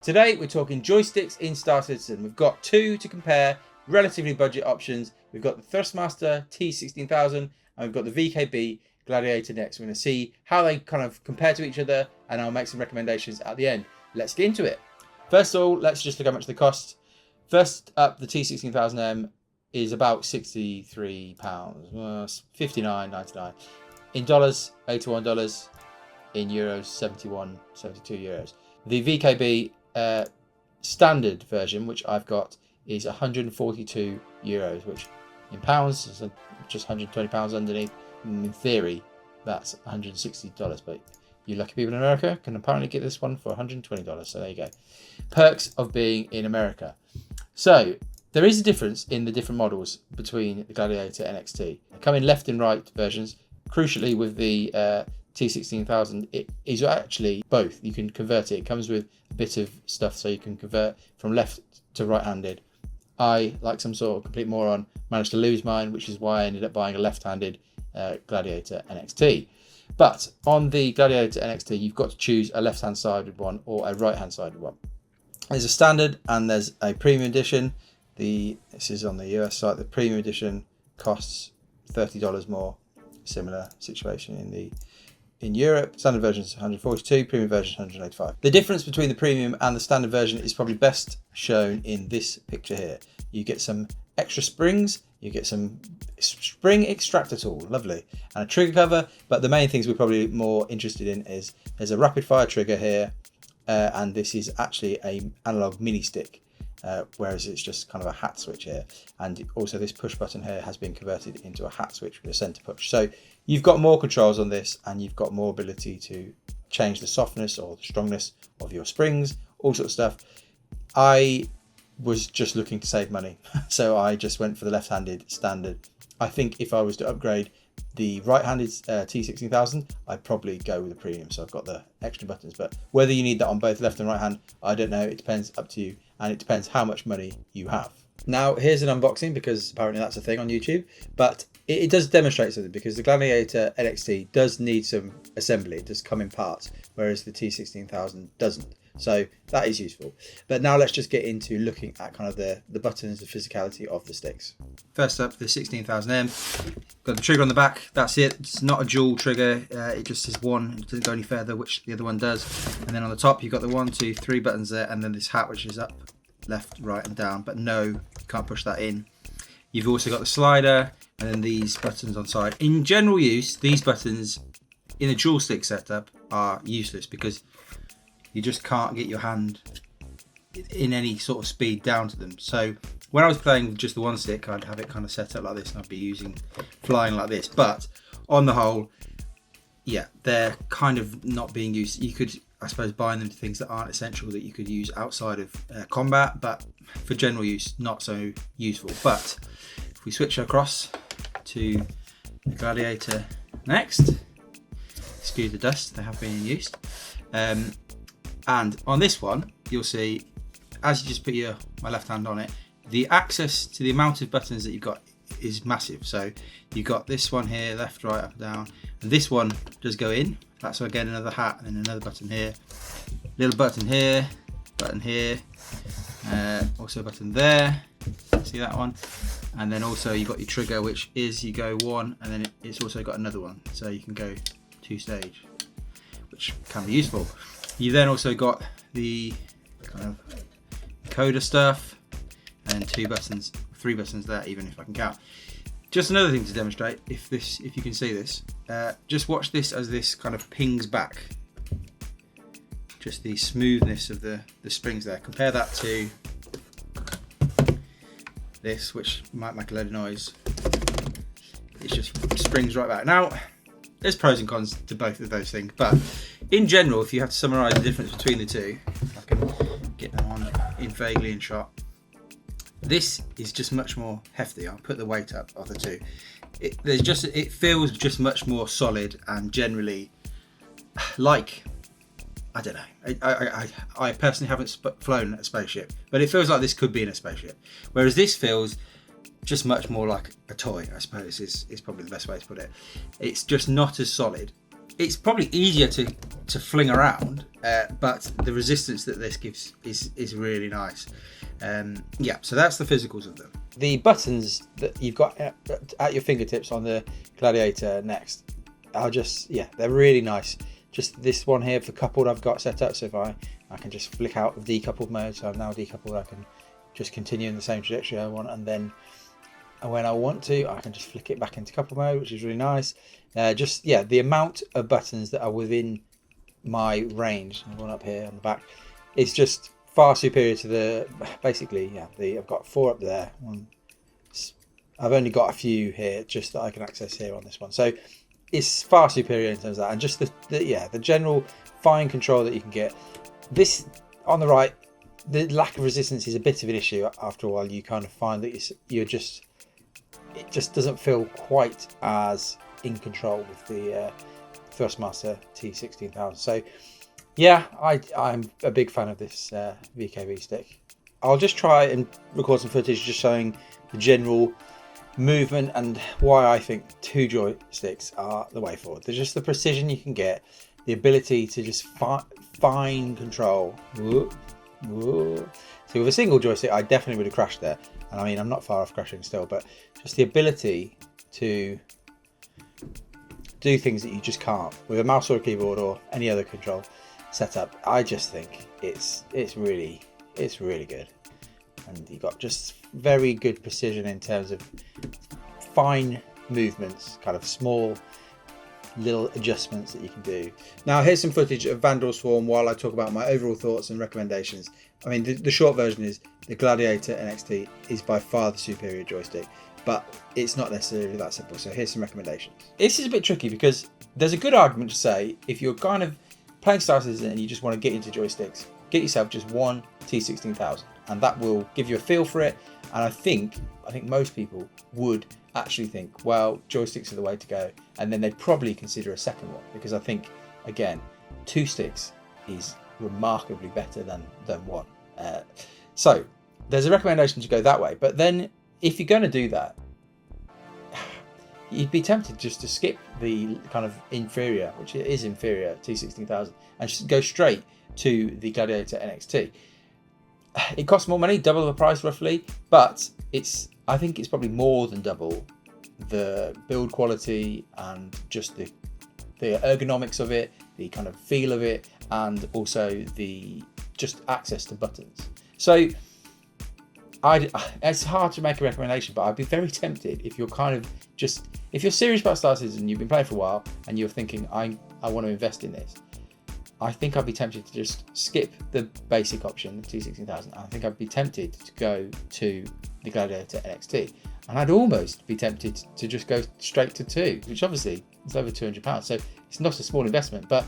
Today we're talking joysticks in Star Citizen. We've got two to compare, relatively budget options. We've got the Thrustmaster T160000 and we've got the VKB Gladiator next. We're going to see how they kind of compare to each other and I'll make some recommendations at the end. Let's get into it. First of all, let's just look how much they cost. First up, the T160000M is about £63, $59.99. In dollars, $81. In euros, 72 euros. The VKB standard version, which I've got, is 142 euros, which in pounds is just 120 pounds underneath. In theory, that's $160, but you lucky people in America can apparently get this one for $120. So there you go. Perks of being in America. So there is a difference in the different models between the Gladiator NXT. They come in left and right versions. Crucially, with the T160000, it is actually both. You can convert it. It comes with a bit of stuff so you can convert from left to right-handed. I, like some sort of complete moron, managed to lose mine, which is why I ended up buying a left-handed Gladiator NXT. But on the Gladiator NXT, you've got to choose a left-hand sided one or a right-hand sided one. There's a standard and there's a premium edition. This is on the US site. The premium edition costs $30 more. Similar situation in Europe. Standard version is 142, premium version is 185. The difference between the premium and the standard version is probably best shown in this picture here. You get some extra springs, you get some spring extractor tool, lovely, and a trigger cover, but the main things we're probably more interested in is there's a rapid fire trigger here, and this is actually a analog mini stick. Whereas it's just kind of a hat switch here, and also this push button here has been converted into a hat switch with a center push. So you've got more controls on this and you've got more ability to change the softness or the strongness of your springs, all sorts of stuff. I was just looking to save money, so I just went for the left-handed standard. I think if I was to upgrade the right-handed T160000, I'd probably go with the premium, so I've got the extra buttons. But whether you need that on both left and right hand, I don't know. It depends, up to you, and it depends how much money you have. Now here's an unboxing, because apparently that's a thing on YouTube, but it does demonstrate something, because the Gladiator NXT does need some assembly. It does come in parts, whereas the T160000 doesn't. So that is useful. But now let's just get into looking at kind of the buttons, the physicality of the sticks. First up, the 16000M. Got the trigger on the back. That's it. It's not a dual trigger. It just is one. It doesn't go any further, which the other one does. And then on the top, you've got the 1, 2, 3 buttons there, and then this hat, which is up, left, right, and down. But no, you can't push that in. You've also got the slider, and then these buttons on side. In general use, these buttons in a dual stick setup are useless, because you just can't get your hand in any sort of speed down to them. So when I was playing with just the one stick, I'd have it kind of set up like this and I'd be flying like this. But on the whole, yeah, they're kind of not being used. You could, I suppose, bind them to things that aren't essential that you could use outside of combat, but for general use, not so useful. But if we switch across to the Gladiator next, excuse the dust, they have been in use. And on this one, you'll see, as you just put my left hand on it, the access to the amount of buttons that you've got is massive. So you've got this one here, left, right, up, down, and this one does go in. That's again another hat, and then another button here, little button here, also a button there. See that one? And then also you've got your trigger, which is you go one, and then it's also got another one, so you can go 2 stage, which can be useful. You then also got the kind of coder stuff, and 3 buttons there, even if I can count. Just another thing to demonstrate, if you can see this, just watch this as this kind of pings back. Just the smoothness of the springs there. Compare that to this, which might make a load of noise. It just springs right back. Now, there's pros and cons to both of those things, but in general, if you have to summarise the difference between the two, if I can get that one in vaguely in shot, this is just much more hefty. I'll put the weight up of the two. It feels just much more solid, and generally, like, I don't know. I personally haven't flown a spaceship, but it feels like this could be in a spaceship. Whereas this feels just much more like a toy, I suppose, is probably the best way to put it. It's just not as solid. it's probably easier to fling around, but the resistance that this gives is really nice. Yeah, so that's the physicals of them. The buttons that you've got at your fingertips on the Gladiator Next are just, yeah, they're really nice. Just this one here for coupled I've got set up, so if I can just flick out of decoupled mode, so I'm now decoupled, I can just continue in the same trajectory I want, and then when I want to, I can just flick it back into coupled mode, which is really nice. Just, yeah, the amount of buttons that are within my range, and one up here on the back, is just far superior to the, basically, yeah, I've got 4 up there. I've only got a few here just that I can access here on this one. So it's far superior in terms of that, and just the general fine control that you can get. This on the right, the lack of resistance is a bit of an issue. After a while, you kind of find that it just doesn't feel quite as in control with the Thrustmaster T160000. So yeah, I'm a big fan of this VKB stick. I'll just try and record some footage just showing the general movement and why I think 2 joysticks are the way forward. There's just the precision you can get, the ability to just fine control. Whoa, whoa. So with a single joystick, I definitely would have crashed there. And I mean, I'm not far off crashing still, but just the ability to do things that you just can't with a mouse or a keyboard or any other control setup. I just think it's really good, and you've got just very good precision in terms of fine movements, kind of small little adjustments that you can do. Now here's some footage of Vandal Swarm while I talk about my overall thoughts and recommendations. I mean, the short version is the Gladiator NXT is by far the superior joystick, but it's not necessarily that simple. So here's some recommendations. This is a bit tricky because there's a good argument to say if you're kind of playing Star Citizen and you just want to get into joysticks, get yourself just one T16000, and that will give you a feel for it. And I think most people would actually think, well, joysticks are the way to go, and then they'd probably consider a second one, because I think, again, 2 sticks is remarkably better than one. So there's a recommendation to go that way, but then if you're going to do that, you'd be tempted just to skip the kind of inferior, which is inferior, T16000, and just go straight to the Gladiator NXT. It costs more money, double the price roughly, but I think it's probably more than double the build quality and just the ergonomics of it, the kind of feel of it, and also the just access to buttons. So it's hard to make a recommendation, but I'd be very tempted if you're kind of if you're serious about Star Citizen, you've been playing for a while, and you're thinking, I want to invest in this. I think I'd be tempted to just skip the basic option, the T16000. I think I'd be tempted to go to the Gladiator NXT. And I'd almost be tempted to just go straight to 2, which obviously is over £200. So it's not a small investment, but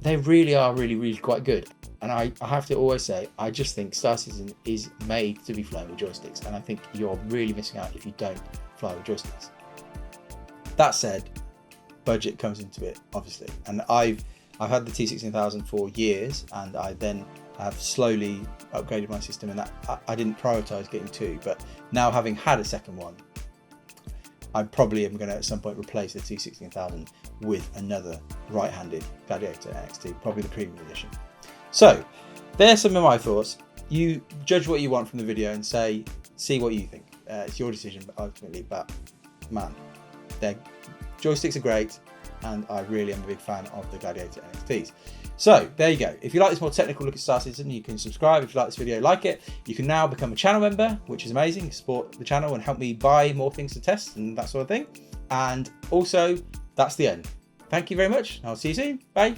they really are really quite good. And I have to always say, I just think Star Citizen is made to be flown with joysticks. And I think you're really missing out if you don't fly with joysticks. That said, budget comes into it, obviously. And I've had the T16000 for years, and I then have slowly upgraded my system, and that I didn't prioritize getting 2, but now having had a second one, I probably am going to at some point replace the T16000 with another right-handed Gladiator NXT, probably the premium edition. So there's some of my thoughts. You judge what you want from the video and see what you think. It's your decision ultimately, but man, joysticks are great, and I really am a big fan of the Gladiator NXTs. So there you go. If you like this more technical look at Star Citizen, you can subscribe. If you like this video, like it. You can now become a channel member, which is amazing. Support the channel and help me buy more things to test and that sort of thing. And also, that's the end. Thank you very much. I'll see you soon. Bye.